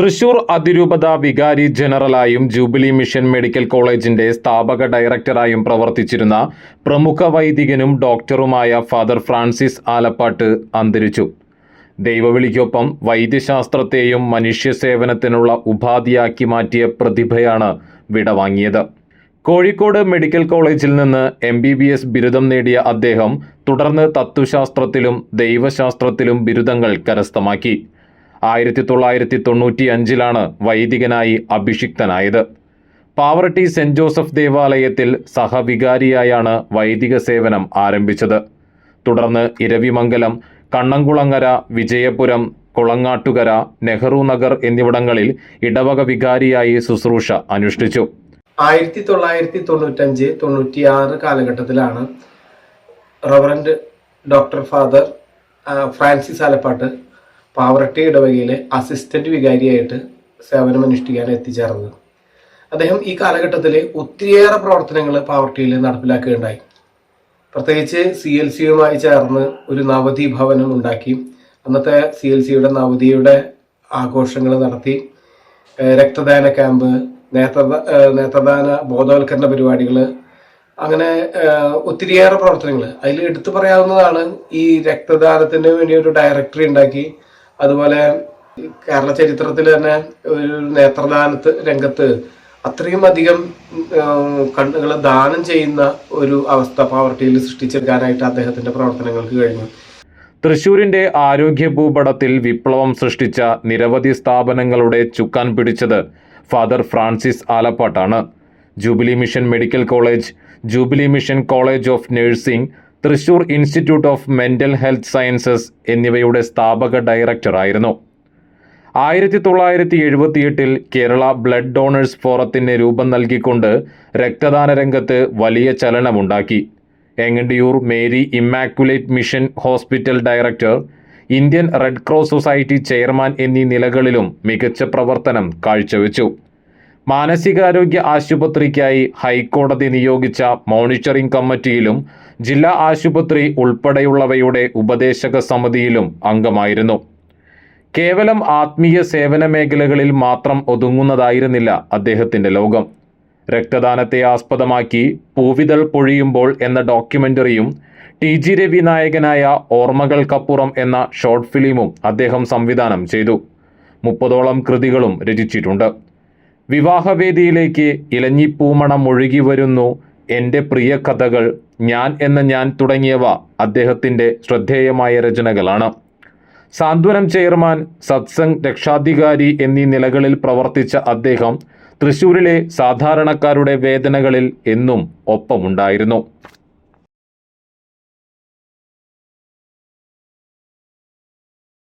തൃശൂർ അതിരൂപത വികാരി ജനറലായും jubilee mission medical കോളേജിന്റെ സ്ഥാപക ഡയറക്ടറായും പ്രവർത്തിച്ചിരുന്ന പ്രമുഖ വൈദികനും ഡോക്ടറുമായ ഫാദർ ഫ്രാൻസിസ് ആലപ്പാട്ട് അന്തരിച്ചു. ദൈവവിളിക്കൊപ്പം വൈദ്യശാസ്ത്രത്തെയും മനുഷ്യസേവനത്തിനുള്ള ഉപാധിയാക്കി മാറ്റിയ പ്രതിഭയാണ് വിടവാങ്ങിയത്. കോഴിക്കോട് മെഡിക്കൽ കോളേജിൽ നിന്ന് MBBS ബിരുദം നേടിയ അദ്ദേഹം തുടർന്ന് തത്വശാസ്ത്രത്തിലും ദൈവശാസ്ത്രത്തിലും ബിരുദങ്ങൾ കരസ്ഥമാക്കി. 1995 വൈദികനായി അഭിഷിക്തനായത്. പാവറട്ടി സെന്റ് ജോസഫ് ദേവാലയത്തിൽ സഹവികാരിയായാണ് വൈദിക സേവനം ആരംഭിച്ചത്. തുടർന്ന് ഇരവിമംഗലം, കണ്ണംകുളങ്ങര, വിജയപുരം, കുളങ്ങാട്ടുകര, നെഹ്റു നഗർ എന്നിവിടങ്ങളിൽ ഇടവക വികാരിയായി ശുശ്രൂഷ അനുഷ്ഠിച്ചു. 1995-96 കാലഘട്ടത്തിലാണ് reverend doctor father Francis Alappat Pavaratty ഇടവകയിലെ അസിസ്റ്റന്റ് വികാരിയായിട്ട് സേവനമനുഷ്ഠിക്കാൻ എത്തിച്ചേർന്നത്. അദ്ദേഹം ഈ കാലഘട്ടത്തിൽ ഒത്തിരിയേറെ പ്രവർത്തനങ്ങൾ പാവറട്ടിയിൽ നടപ്പിലാക്കുകയുണ്ടായി. പ്രത്യേകിച്ച് CLCയുമായി ചേർന്ന് ഒരു നവതി ഭവനം ഉണ്ടാക്കി. അന്നത്തെ CLCയുടെ നവതിയുടെ ആഘോഷങ്ങൾ നടത്തി. രക്തദാന ക്യാമ്പ്, നേത്രദാന ബോധവൽക്കരണ പരിപാടികൾ, അങ്ങനെ ഒത്തിരിയേറെ പ്രവർത്തനങ്ങൾ. അതിൽ എടുത്തു പറയാവുന്നതാണ് ഈ രക്തദാനത്തിന് വേണ്ടി ഒരു ഡയറക്ടറി ഉണ്ടാക്കി. അതുപോലെ കേരള ചരിത്രത്തിൽ തന്നെ ഒരു നേത്രദാന രംഗത്ത് അത്രയും അധികം കണ്ണുകൾ ദാനം ചെയ്യുന്ന ഒരു അവസ്ഥ പാവറട്ടിയിൽ സൃഷ്ടിച്ചെടുക്കാനായിട്ട് അദ്ദേഹത്തിന്റെ പ്രവർത്തനങ്ങൾക്ക് കഴിഞ്ഞു. തൃശൂരിന്റെ ആരോഗ്യ ഭൂപടത്തിൽ വിപ്ലവം സൃഷ്ടിച്ച നിരവധി സ്ഥാപനങ്ങളുടെ ചുക്കാൻ പിടിച്ചത് ഫാദർ ഫ്രാൻസിസ് ആലപ്പാട്ടാണ്. Jubilee mission medical college, jubilee mission college of nursing, Thrissur institute of mental health sciences എന്നിവയുടെ സ്ഥാപക ഡയറക്ടറായിരുന്നു. 1978 കേരള ബ്ലഡ് ഡോണേഴ്സ് ഫോറത്തിന് രൂപം നൽകിക്കൊണ്ട് രക്തദാന രംഗത്ത് വലിയ ചലനമുണ്ടാക്കി. Engandiyur Mary immaculate mission hospital director, Indian red cross society chairman എന്നീ നിലകളിലും മികച്ച പ്രവർത്തനം കാഴ്ചവെച്ചു. മാനസികാരോഗ്യ ആശുപത്രിക്കായി ഹൈക്കോടതി നിയോഗിച്ച മോണിറ്ററിംഗ് കമ്മിറ്റിയിലും ജില്ലാ ആശുപത്രി ഉൾപ്പെടെയുള്ളവയുടെ ഉപദേശക സമിതിയിലും അംഗമായിരുന്നു. കേവലം ആത്മീയ സേവന മേഖലകളിൽ മാത്രം ഒതുങ്ങുന്നതായിരുന്നില്ല അദ്ദേഹത്തിൻ്റെ ലോകം. രക്തദാനത്തെ ആസ്പദമാക്കി പൂവിതൾ പൊഴിയുമ്പോൾ എന്ന ഡോക്യുമെൻ്ററിയും TG രവി നായകനായ ഓർമ്മകൾക്കപ്പുറം എന്ന ഷോർട്ട് ഫിലിമും അദ്ദേഹം സംവിധാനം ചെയ്തു. 30ഓളം കൃതികളും രചിച്ചിട്ടുണ്ട്. വിവാഹവേദിയിലേക്ക് ഇലഞ്ഞിപ്പൂമണം ഒഴുകി വരുന്നു, എൻ്റെ പ്രിയ കഥകൾ, ഞാൻ എന്ന ഞാൻ തുടങ്ങിയവ അദ്ദേഹത്തിൻ്റെ ശ്രദ്ധേയമായ രചനകളാണ്. സാന്ത്വനം ചെയർമാൻ, സത്സംഗ് രക്ഷാധികാരി എന്നീ നിലകളിൽ പ്രവർത്തിച്ച അദ്ദേഹം തൃശൂരിലെ സാധാരണക്കാരുടെ വേദനകളിൽ എന്നും ഒപ്പമുണ്ടായിരുന്നു.